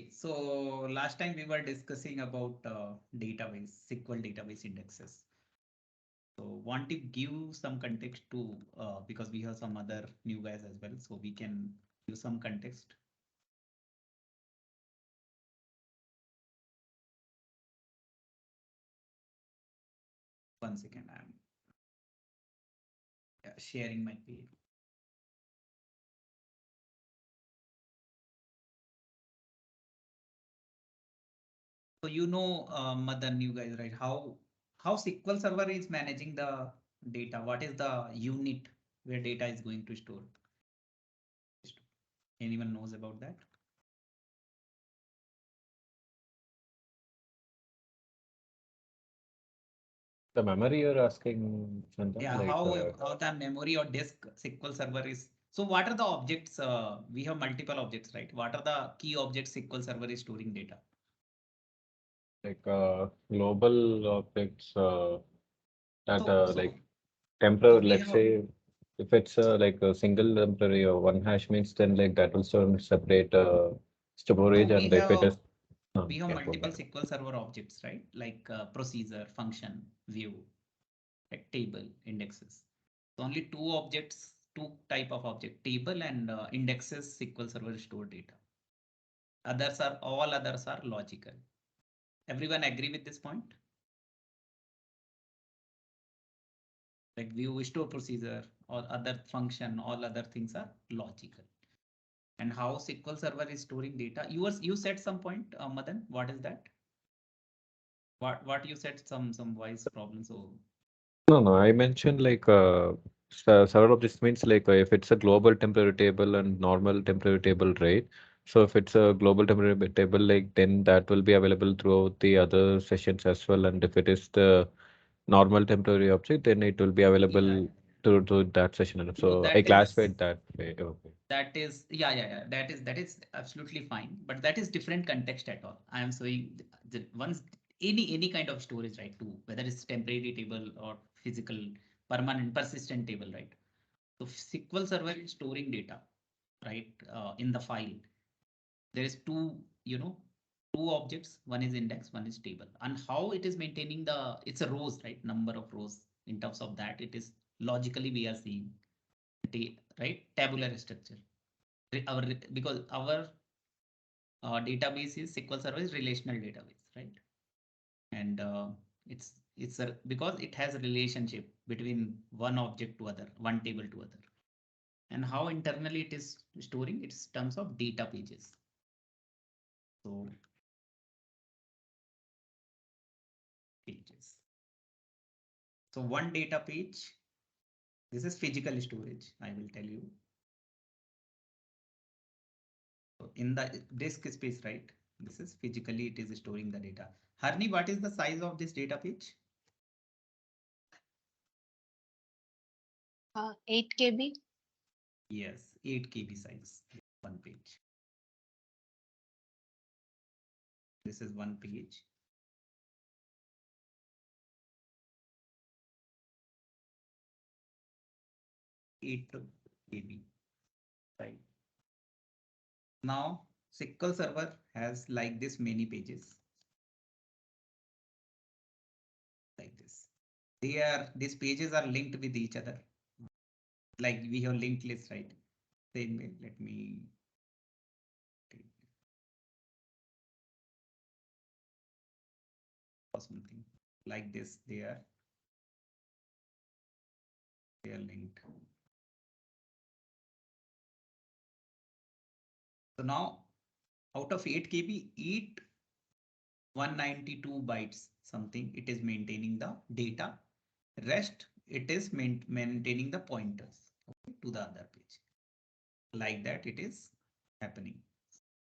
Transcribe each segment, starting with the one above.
So last time we were discussing about database, SQL database indexes. So want to give some context to because we have some other new guys as well, so we can give some context. One second, I'm sharing my page. So Madan, you guys, right? How SQL Server is managing the data? What is the unit where data is going to store? Anyone knows about that? The memory you're asking, Chandan, Yeah, how the memory or disk SQL Server is. So what are the objects? We have multiple objects, right? What are the key objects SQL Server is storing data? global objects that So like so so temporary. we Let's have say if it's like a single temporary or one hash means then like that will store in separate so storage, we and if it have is we have yeah, go multiple ahead. SQL Server objects, right? Like procedure, function, view, like table, indexes. So only two objects, two type of object, table and indexes SQL Server store data. All others are logical. Everyone agree with this point? Like view, store procedure, or other function, all other things are logical. And how SQL Server is storing data? You said some point, Madan. What is that? What you said? Some voice problem. So No, I mentioned several of this means if it's a global temporary table and normal temporary table, right? So if it's a global temporary table, like then that will be available throughout the other sessions as well. And if it is the normal temporary object, then it will be yeah, available to that session. And so so I that is classified that way. Okay. yeah. That is absolutely fine. But that is different context at all. I am saying the once any kind of storage, right? To whether it's temporary table or physical, permanent, persistent table, right? So SQL Server is storing data, right? In the file, there is two objects. One is index, one is table. And how it is maintaining it's a rows, right? Number of rows. In terms of that, it is logically we are seeing right tabular structure. Our because our database is SQL Server is relational database, right? And it's a because it has a relationship between one object to other, one table to other. And how internally it is storing its terms of data pages. So pages. So one data page, this is physical storage, I will tell you. So in the disk space, right? This is physically it is storing the data. Harni, what is the size of this data page? 8 KB. Yes, 8 KB size, one page. This is one page. Eight KB, right? Now SQL Server has like this many pages, like this. These pages are linked with each other. Like we have linked list, right? Same way, let me something like this. They are linked. So now out of 8 KB, 192 bytes something, it is maintaining the data. Rest, it is maintaining the pointers, okay, to the other page. Like that, it is happening.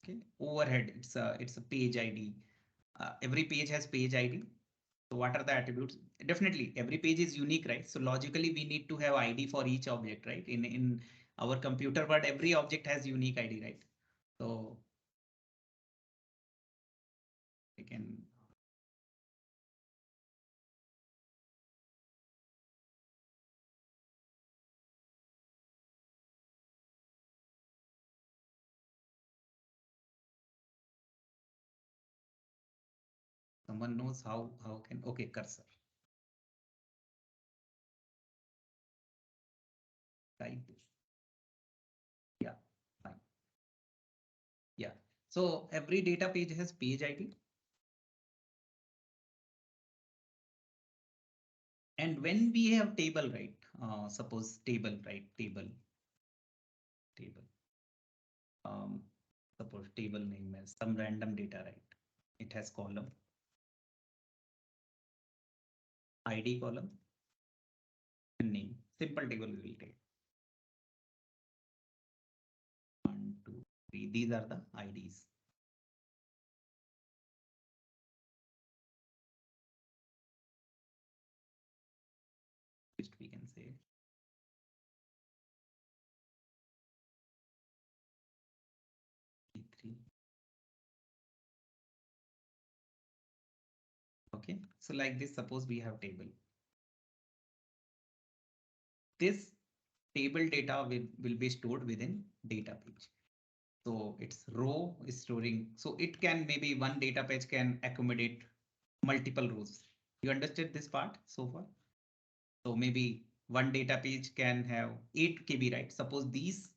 Okay, overhead, it's a page ID. Every page has page ID. So what are the attributes? Definitely, every page is unique, right? So logically, we need to have ID for each object, right? In our computer, but every object has unique ID, right? So we can Someone knows how can, okay, cursor. Type this. Yeah, fine. Yeah. So every data page has page ID. And when we have table, right? Suppose table, right? Table. Um, Suppose table name is some random data, right? It has column, ID column, and name. Simple table we will take. 1, 2, 3. These are the IDs. Which we can say. Three. Okay, so like this, suppose we have table. This table data will be stored within data page. So its row is storing. So it can maybe one data page can accommodate multiple rows. You understood this part so far? So maybe one data page can have 8 KB, right? Suppose these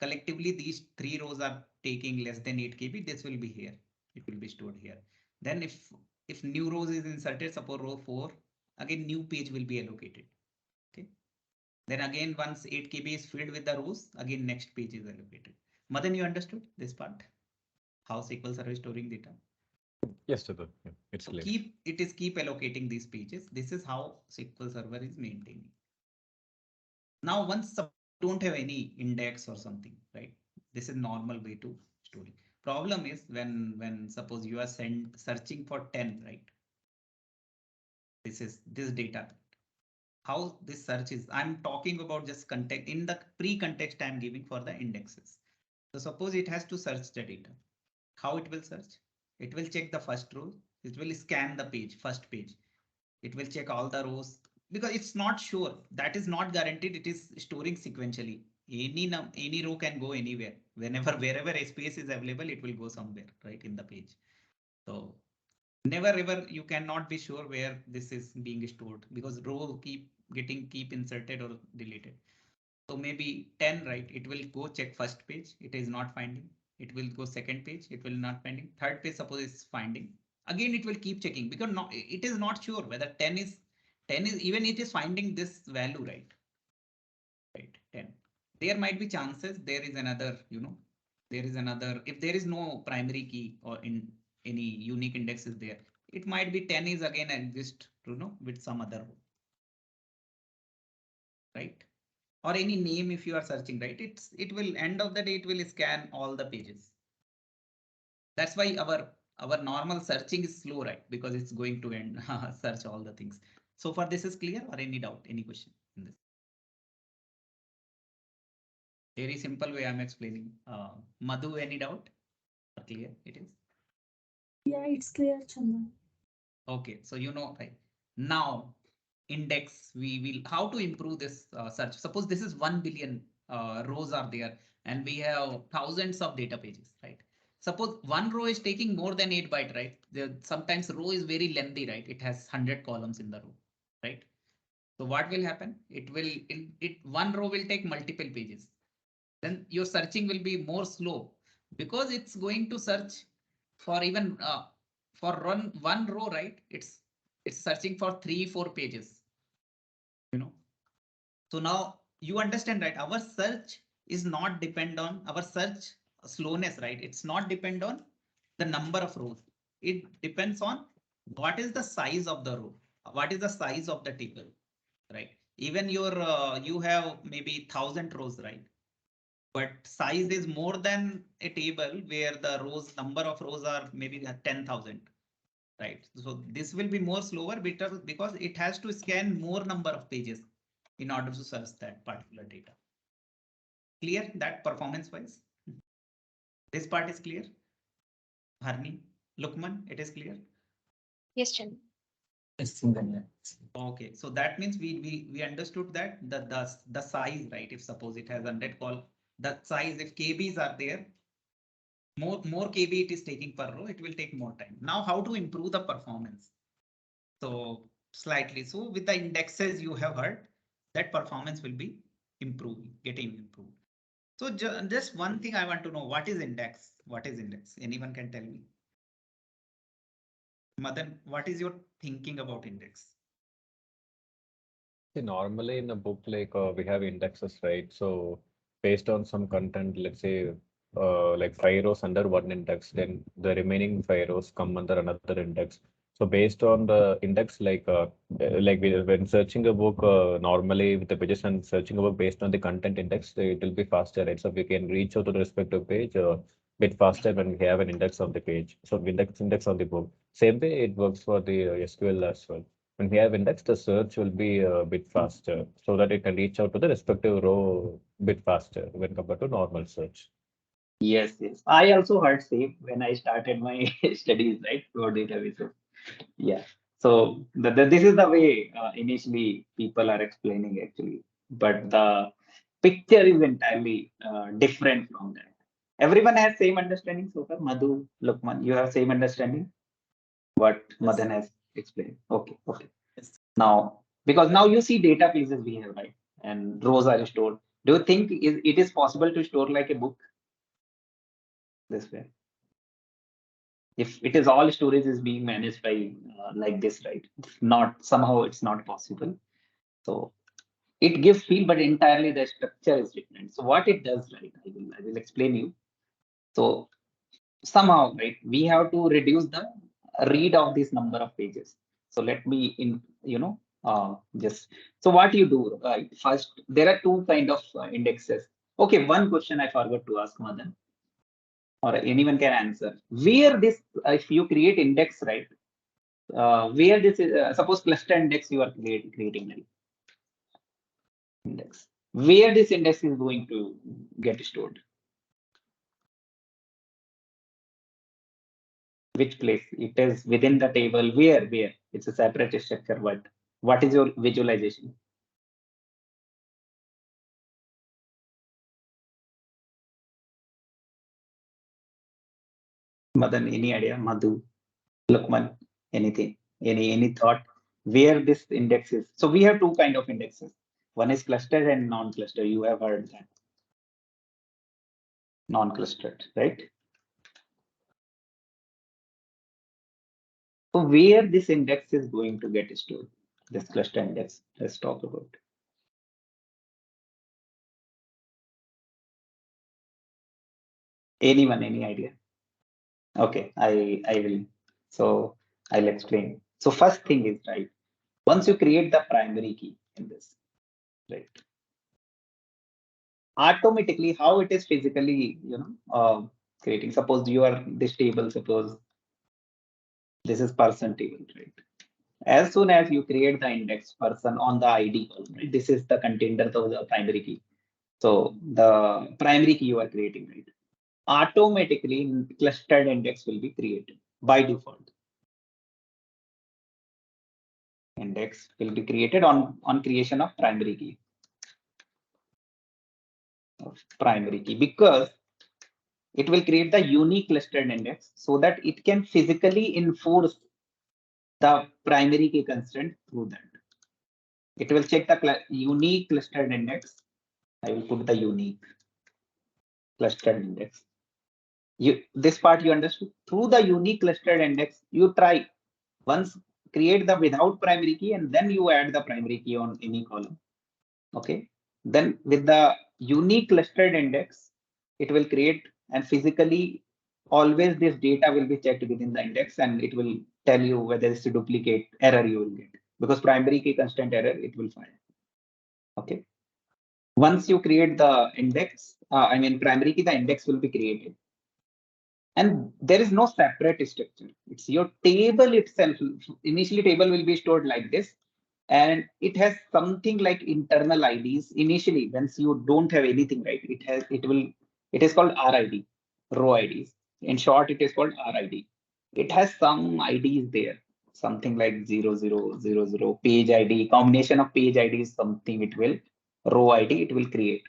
collectively, these 3 rows are taking less than 8 KB. This will be here. It will be stored here. Then if new rows is inserted, suppose row 4, again new page will be allocated. Okay. Then again, once 8 KB is filled with the rows, again next page is allocated. Madan, you understood this part? How SQL Server is storing data? Yes, Siddharth. Yeah, it's So clear. keep allocating these pages. This is how SQL Server is maintaining. Now, once don't have any index or something, right? This is normal way to storing. Problem is when suppose you are searching for 10, right? This is this data. How this search is, I'm talking about just context in the pre-context I'm giving for the indexes. So suppose it has to search the data. How it will search? It will check the first row. It will scan the page, first page. It will check all the rows because it's not sure. That is not guaranteed. It is storing sequentially. Any row can go anywhere. Wherever a space is available, it will go somewhere, right, in the page. So never ever you cannot be sure where this is being stored because row keep inserted or deleted. So maybe 10, right? It will go check first page. It is not finding. It will go second page. It will not finding. Third page, suppose it's finding. Again, it will keep checking because it is not sure whether 10 is even it is finding this value, right? Right, 10. There might be chances there is another, there is another, if there is no primary key or in any unique index is there, it might be 10 is again exist, with some other row, right? Or any name if you are searching, right? It will end of the day, it will scan all the pages. That's why our normal searching is slow, right? Because it's going to end search all the things. So far this is clear or any doubt, any question in this? Very simple way I'm explaining. Madhu, any doubt? Or clear it is? Yeah, it's clear, Chandan. Okay, so right now index we will how to improve this search. Suppose this is 1 billion rows are there and we have thousands of data pages, right? Suppose one row is taking more than 8 byte, right? Sometimes row is very lengthy, right? It has 100 columns in the row, right? So what will happen? It one row will take multiple pages. Then your searching will be more slow because it's going to search for even for one row, right? It's searching for 3 4 pages, you know. So now you understand, right? Our search is not depend on our search slowness, right? It's not depend on the number of rows. It depends on what is the size of the row, what is the size of the table, right? Even your you have maybe 1,000 rows, right? But size is more than a table where the rows number of rows are maybe 10,000, right? So this will be more slower because it has to scan more number of pages in order to search that particular data. Clear that performance wise? This part is clear. Harni, Lukman, it is clear. Yes, Chandan. Okay, so that means we understood that the size, right? If suppose it has 100 call, the size if KBs are there, more KB it is taking per row, it will take more time. Now, how to improve the performance? So slightly. So with the indexes you have heard, that performance will be getting improved. So just one thing I want to know, what is index? What is index? Anyone can tell me? Madan, what is your thinking about index? See, normally in a book, like we have indexes, right? So based on some content, let's say like 5 rows under one index, then the remaining 5 rows come under another index. So based on the index, when searching a book, normally with the pages and searching a book based on the content index, it will be faster, right? So we can reach out to the respective page bit faster when we have an index on the page. So index on the book. Same way it works for the SQL as well. When we have index, the search will be a bit faster so that it can reach out to the respective row a bit faster when compared to normal search. Yes, yes. I also heard same when I started my studies, right, for databases. Yeah. So this is the way initially people are explaining actually, but the picture is entirely different from that. Everyone has same understanding so far. Madhu, Lukman, you have same understanding what Madan has explained. Okay, okay. Yes. Now, because now you see databases we have, right, and rows are stored. Do you think it is possible to store like a book this way? If it is all storage is being managed by like this, right? Not somehow it's not possible. So it gives feel, but entirely the structure is different. So what it does, right? I will explain you. So somehow, right, we have to reduce the read of this number of pages. So let me just so what you do, right? First, there are two kind of indexes. Okay, one question I forgot to ask Madan, or anyone can answer. Where this, if you create index, right? Where this is, suppose cluster index you are creating, right? Index. Where this index is going to get stored? Which place? It is within the table. Where? It's a separate structure. What is your visualization? Madan, any idea? Madhu, Lukman, anything? Any thought? Where this index is? So we have two kind of indexes. One is clustered and non-clustered. You have heard that. Non-clustered, right? So where this index is going to get stored? This cluster index. Let's talk about. Anyone, any idea? Okay, I will. So I'll explain. So first thing is, right, once you create the primary key in this, right, automatically how it is physically, creating. Suppose you are this table. Suppose this is person table, right? As soon as you create the index person on the ID column, right, this is the container of the primary key. So the primary key you are creating, right? Automatically clustered index will be created by default. Index will be created on creation of primary key. Because it will create the unique clustered index so that it can physically enforce the primary key constraint through that. It will check the unique clustered index. I will put the unique clustered index. This part you understood. Through the unique clustered index, you try once create the without primary key and then you add the primary key on any column. Okay. Then with the unique clustered index, it will create and physically always this data will be checked within the index and it will tell you whether it's a duplicate error you will get because primary key constraint error it will find. Okay. Once you create the index, primary key, the index will be created. And there is no separate structure. It's your table itself. Initially, table will be stored like this. And it has something like internal IDs. Initially, once you don't have anything, right? It is called RID, row IDs. In short, it is called RID. It has some IDs there, something like 0000 page ID, combination of page IDs, something it will, row ID, it will create,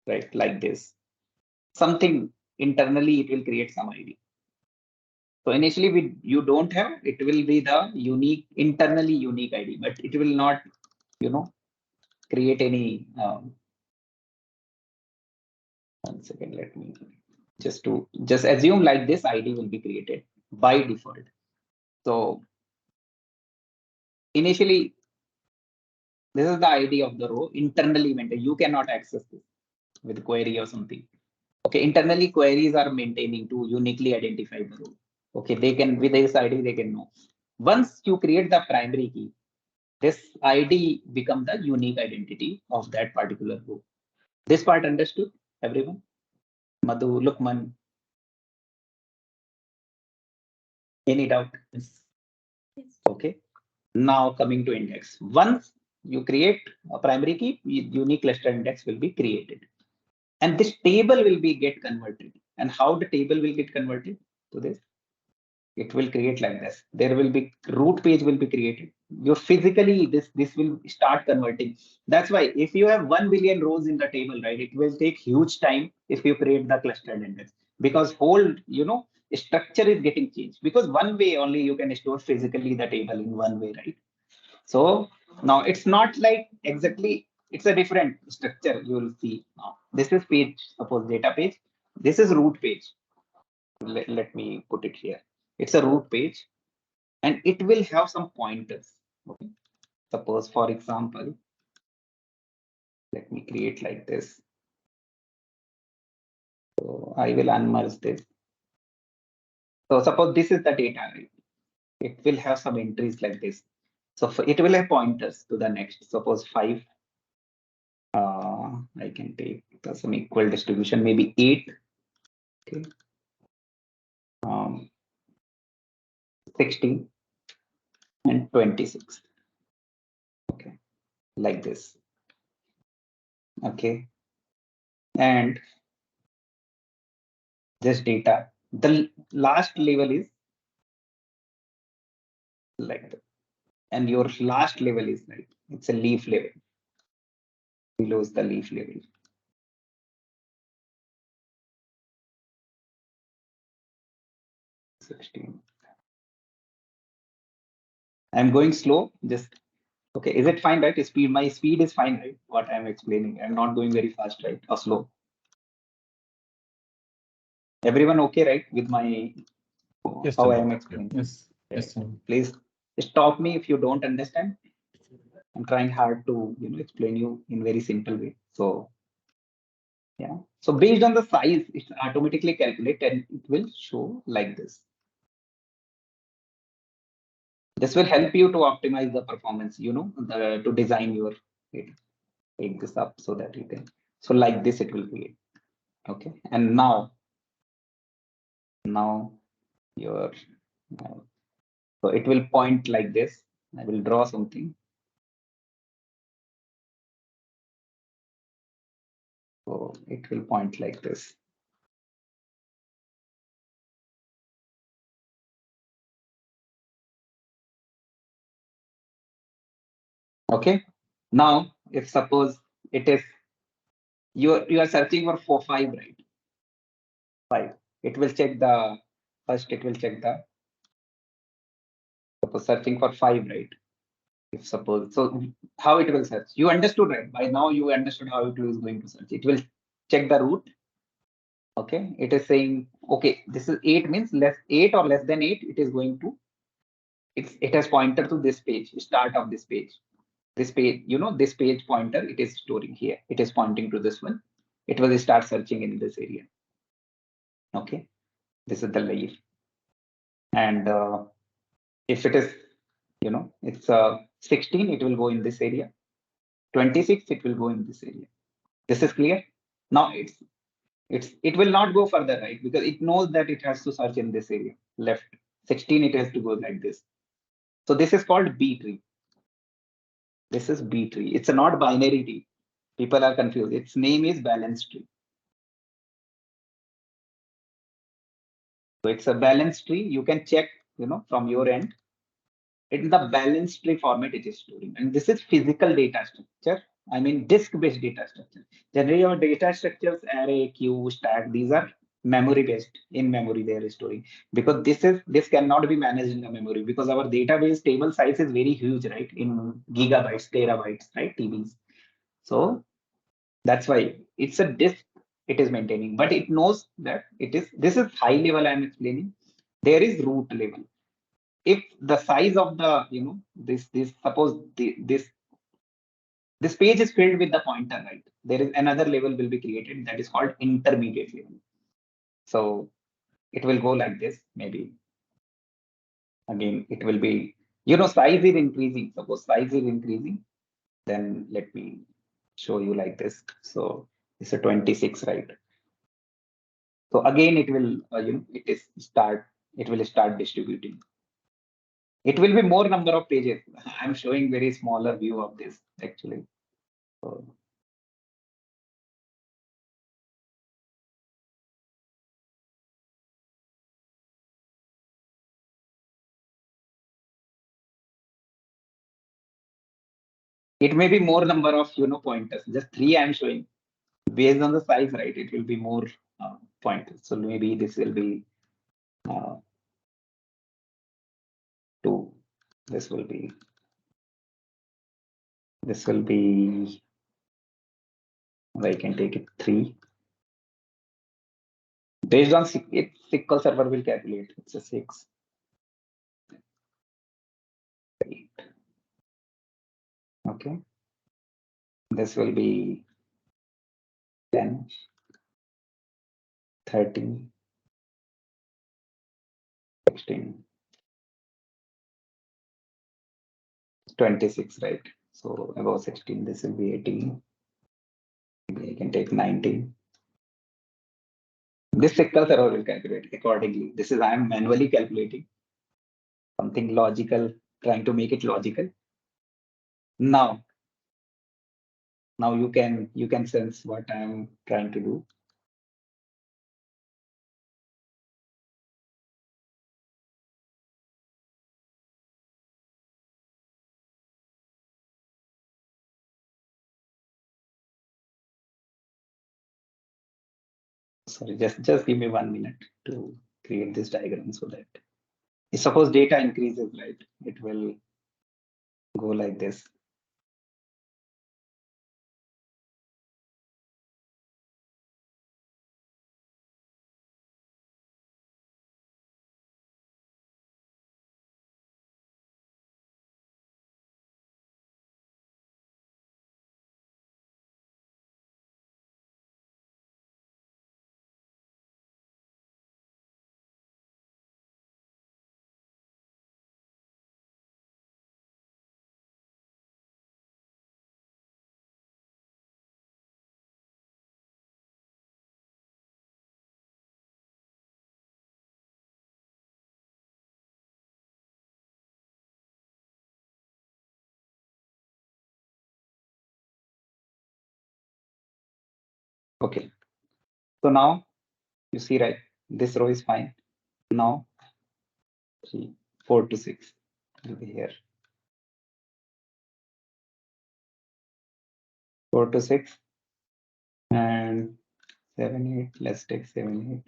right? Like this. Something internally it will create some ID. So initially you don't have, it will be the unique, internally unique ID, but it will not, create any, 1 second, let me just assume like this ID will be created by default. So initially, this is the ID of the row internally maintained. You cannot access this with query or something. Okay, internally queries are maintaining to uniquely identify the row. Okay, they can, with this ID, they can know. Once you create the primary key, this ID become the unique identity of that particular row. This part understood, everyone? Madhu, Lukman. Any doubt? Yes. Okay. Now coming to index. Once you create a primary key, unique cluster index will be created. And this table will be get converted. And how the table will get converted to this? It will create like this. There will be root page will be created. You physically this will start converting. That's why if you have 1 billion rows in the table, right, it will take huge time if you create the clustered index, because whole structure is getting changed, because one way only you can store physically the table in one way, right? So now it's not like exactly, it's a different structure. You will see now. This is page, suppose data page. This is root page. Let me put it here. It's a root page and it will have some pointers. Okay. Suppose, for example, let me create like this. So I will unmerge this. So suppose this is the data, right? It will have some entries like this. So it will have pointers to the next. Suppose 5. I can take some equal distribution, maybe 8. Okay. 16 and 26. Okay, like this. Okay, and this data, the last level is like that, and your last level is like, it's a leaf level. Below is the leaf level. I'm going slow. Just okay. Is it fine, right? My speed is fine, right? What I'm explaining. I'm not going very fast, right? Or slow. Everyone okay, right? With my Yes, how I Chandra. am explaining. Yes. Yes. Please stop me if you don't understand. I'm trying hard to explain you in very simple way. So yeah. So based on the size, it's automatically calculated and it will show like this. This will help you to optimize the performance, to design your data. Take this up so that you can, so like this it will create. Okay. And now your, so it will point like this. I will draw something. So it will point like this. Okay. Now, if suppose it is you are searching for 5, right? 5. It will check the first. It will check the, suppose searching for 5, right? If suppose, so how it will search? You understood, right? By now you understood how it is going to search. It will check the root. Okay. It is saying, okay, this is 8 means less 8 or less than 8. It is going to, it has pointer to this page, start of this page. This page, this page pointer, it is storing here. It is pointing to this one. It will start searching in this area. Okay. This is the layer. And if it is, it's 16, it will go in this area. 26, it will go in this area. This is clear. Now it will not go further, right? Because it knows that it has to search in this area. Left 16, it has to go like this. So this is called B tree. This is B tree. It's a not binary tree. People are confused. Its name is balanced tree. So it's a balanced tree. You can check, from your end. In the balanced tree format it is storing. And this is physical data structure. I mean, disk-based data structure. Generally, our data structures, array, queue, stack, these are memory based. In memory they are storing, because this cannot be managed in the memory, because our database table size is very huge, right? In gigabytes, terabytes, right? TBs. So that's why it's a disk it is maintaining, but it knows that this is high level I'm explaining. There is root level. If the size of the, this suppose this page is filled with the pointer, right? There is another level will be created that is called intermediate level. So it will go like this. Maybe again it will be, size is increasing. Suppose size is increasing, then let me show you like this. So it's a 26, right? So again it will, it will start distributing. It will be more number of pages. I'm showing very smaller view of this actually. So it may be more number of, pointers. Just 3 I'm showing. Based on the size, right? It will be more pointers. So maybe this will be 2. This will be. I can take it 3. Based on it, SQL Server will calculate. It's a 6. 8. Okay. This will be 10, 13, 16, 26, right? So above 16, this will be 18. Maybe I can take 19. This SQL Server will calculate accordingly. This is I am manually calculating something logical, trying to make it logical. Now you can sense what I am trying to do. Sorry, just give me 1 minute to create this diagram so that suppose data increases, right? It will go like this. Okay. So now you see, right? This row is fine. Now 3, 4 to 6 will be here. 4 to 6 and 7, 8. Let's take 7,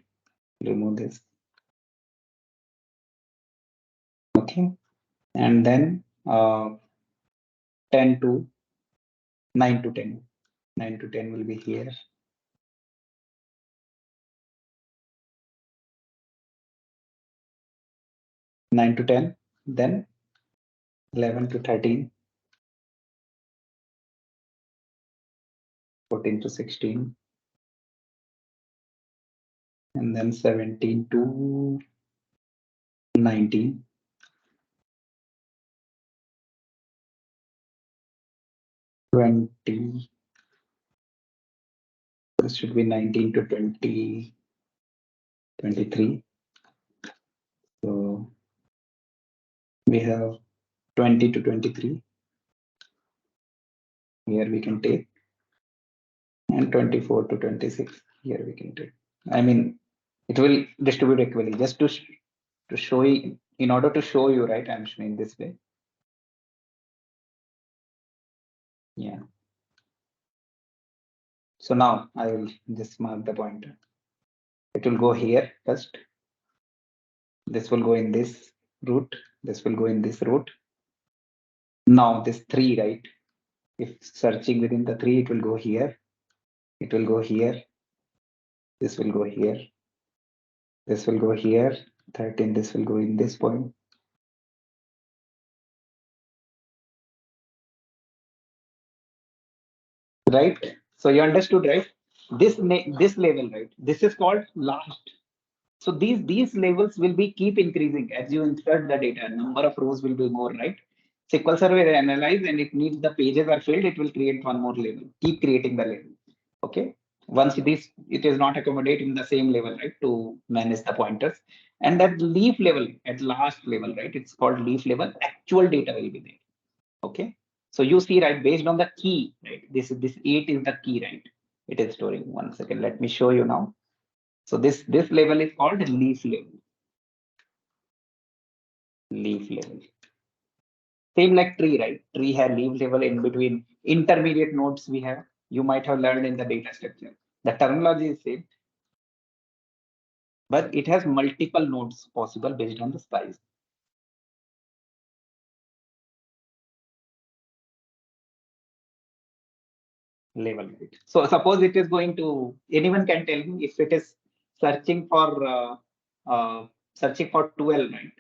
8. Remove this. Okay. And then 10 to 9 to 10. 9 to 10 will be here. 9 to 10, then 11 to 13, 14 to 16, and then 17 to 19, 20. This should be 19 to 20, 23. So we have 20 to 23. Here we can take, and 24 to 26. Here we can take. I mean, it will distribute equally. Just to show you, in order to show you, right? I'm showing this way. Yeah. So now I will just mark the pointer. It will go here first. This will go in this route. This will go in this route. Now this 3, right? If searching within the 3, it will go here. It will go here. This will go here. This will go here. 13, this will go in this point. Right? So you understood, right? This level, right? This is called last. So these levels will be keep increasing as you insert the data. Number of rows will be more, right? SQL Server will analyze, and it needs the pages are filled, it will create one more level. Keep creating the level. Okay. Once it is not accommodating the same level, right? To manage the pointers. And that leaf level at last level, right? It's called leaf level. Actual data will be there. Okay. So you see, right, based on the key, right? This 8 is the key, right? It is storing. 1 second. Let me show you now. So this level is called leaf level. Leaf level. Same like tree, right? Tree have leaf level in between intermediate nodes we have. You might have learned in the data structure. The terminology is same, but it has multiple nodes possible based on the size. Level, right? So suppose it is going to, anyone can tell me if it is searching for 12, right?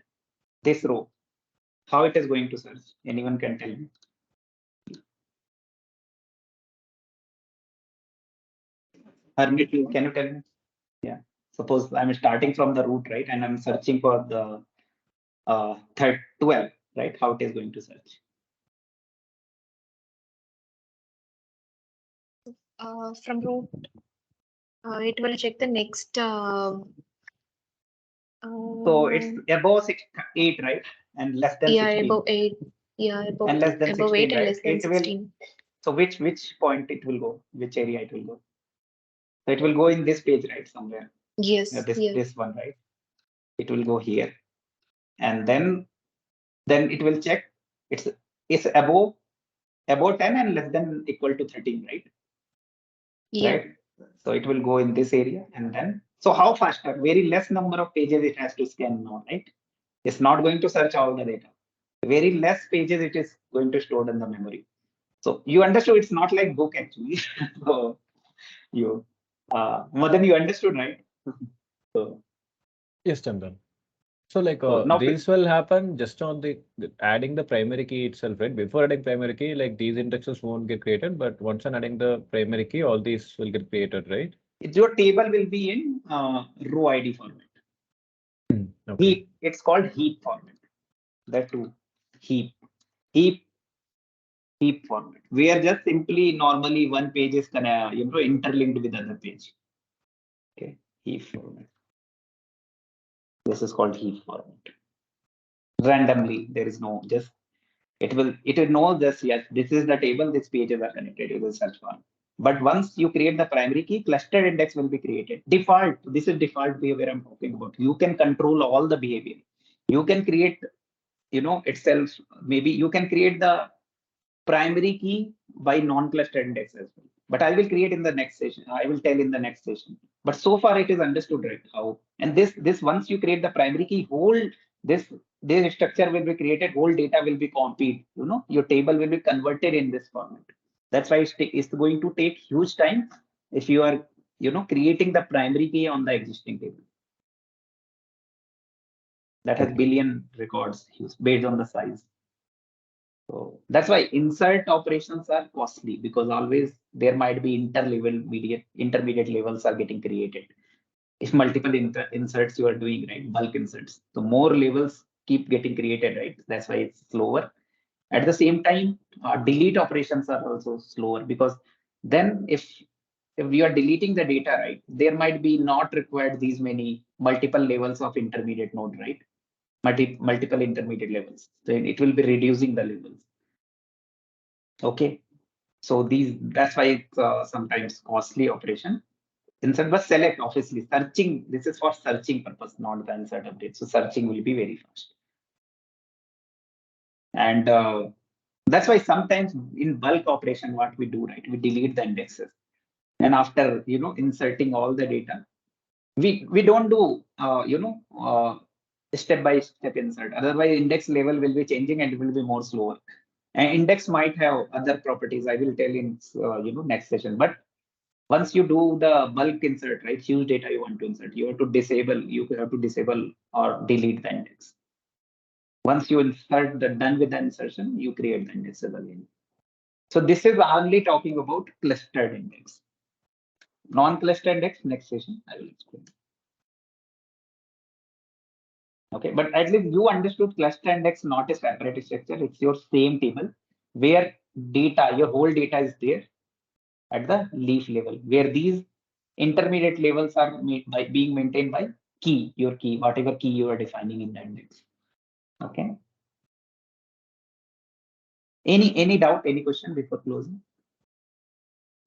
This row, how it is going to search? Anyone can tell me? Harmeet, can you tell me? Yeah. Suppose I'm starting from the root, right? And I'm searching for the 12, right? How it is going to search? From root, it will check the next. So it's above 8, right? And less than yeah, 16. above 8. Yeah, above, and less than above 16, 8 and right? less than It 16. will. So which point it will go? Which area it will go? So it will go in this page, right? Somewhere. Yes. This one, right? It will go here, and then it will check. It's above 10 and less than equal to 13, right? Yeah. Right. So it will go in this area, and then so how faster? Very less number of pages it has to scan now, right? It's not going to search all the data. Very less pages it is going to store in the memory. So you understood it's not like book actually. So Madan, you understood, right? So Yes, Chandan. So like now these will happen just on the adding the primary key itself, right? Before adding primary key, like these indexes won't get created, but once I'm adding the primary key, all these will get created, right? your table will be in row ID format. Okay. Heap, it's called heap format. That too, heap format. We are just simply normally one page is interlinked with other page. Okay, heap format. This is called heap format. Randomly, there is no just it will know this, yes, this is the table, these pages are connected to the search form. But once you create the primary key, clustered index will be created. Default, this is default behavior I'm talking about. You can control all the behavior. You can create, itself, maybe you can create the primary key by non-clustered index as well. But I will create in the next session. I will tell in the next session. But so far it is understood, right? How, and this once you create the primary key, whole this structure will be created, whole data will be copied. Your table will be converted in this format. That's why it's going to take huge time if you are, creating the primary key on the existing table. That has billion records based on the size. So that's why insert operations are costly, because always there might be intermediate levels are getting created. If multiple inserts you are doing, right, bulk inserts, so more levels keep getting created, right? That's why it's slower. At the same time, delete operations are also slower, because then if we are deleting the data, right, there might be not required these many multiple levels of intermediate node, right? Multiple intermediate levels. Then it will be reducing the levels. Okay. So that's why it's sometimes costly operation. Insert was select, obviously searching. This is for searching purpose, not the insert update. So searching will be very fast. And that's why sometimes in bulk operation, what we do, right, we delete the indexes. And after, inserting all the data, We don't do step by step insert. Otherwise, index level will be changing and it will be more slower. And index might have other properties. I will tell in next session. But once you do the bulk insert, right, huge data you want to insert, you have to disable or delete the index. Once you insert the done with the insertion, you create the indexes again. So this is only talking about clustered index. Non-clustered index, next session I will explain. Okay, but at least you understood cluster index not a separate structure. It's your same table where data, your whole data is there at the leaf level, where these intermediate levels are being maintained by key, your key, whatever key you are defining in the index. Okay. Any doubt, any question before closing?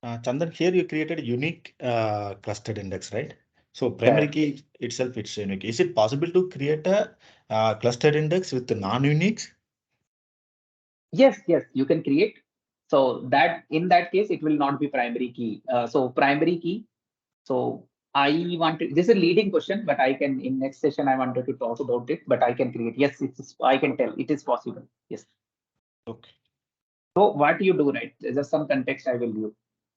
Chandan, here you created a unique clustered index, right? So primary key itself, it's unique. Is it possible to create a clustered index with the non-uniques? Yes, you can create. So that in that case, it will not be primary key. So primary key. So I want to, this is a leading question, but I can in next session I wanted to talk about it, but I can create. Yes, I can tell it is possible. Yes. Okay. So what you do, right? There's some context I will give.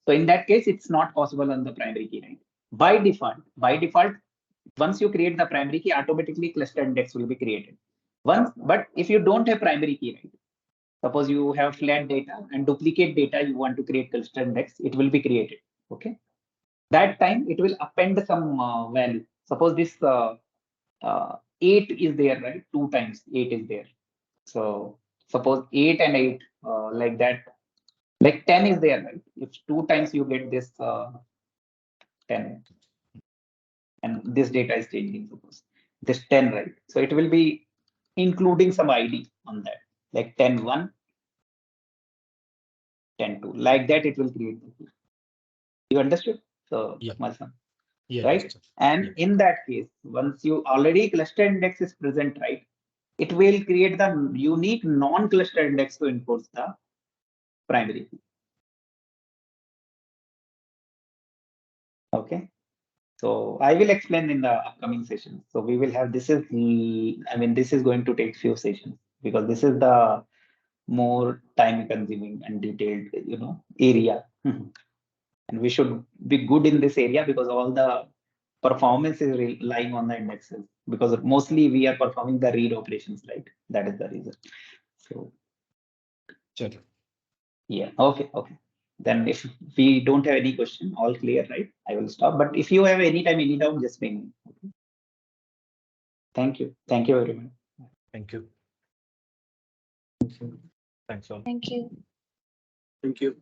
So in that case, it's not possible on the primary key, right? By default, once you create the primary key, automatically cluster index will be created. But if you don't have primary key, right? Suppose you have flat data and duplicate data, you want to create cluster index, it will be created. Okay. That time it will append some value. Suppose this 8 is there, right? 2 times 8 is there. So suppose 8 and 8 like that. Like 10 is there, right? If 2 times you get this 10 and this data is changing, suppose this 10, right? So it will be including some ID on that, like 10 1, 10 2, like that it will create. You understood? So, Yeah. Yeah, right? And in that case, once you already cluster index is present, right? It will create the unique non-cluster index to enforce the primary key. Okay. So I will explain in the upcoming session. So we will have, this is going to take few sessions because this is the more time consuming and detailed, area. And we should be good in this area because all the performance is relying on the indexes because mostly we are performing the read operations, right? That is the reason. So, sure. Yeah. Okay. Then if we don't have any question, all clear, right? I will stop. But if you have any time, any doubt, just ping me. Okay. Thank you. Thank you very much. Thank you. Thanks all. Thank you. Thank you.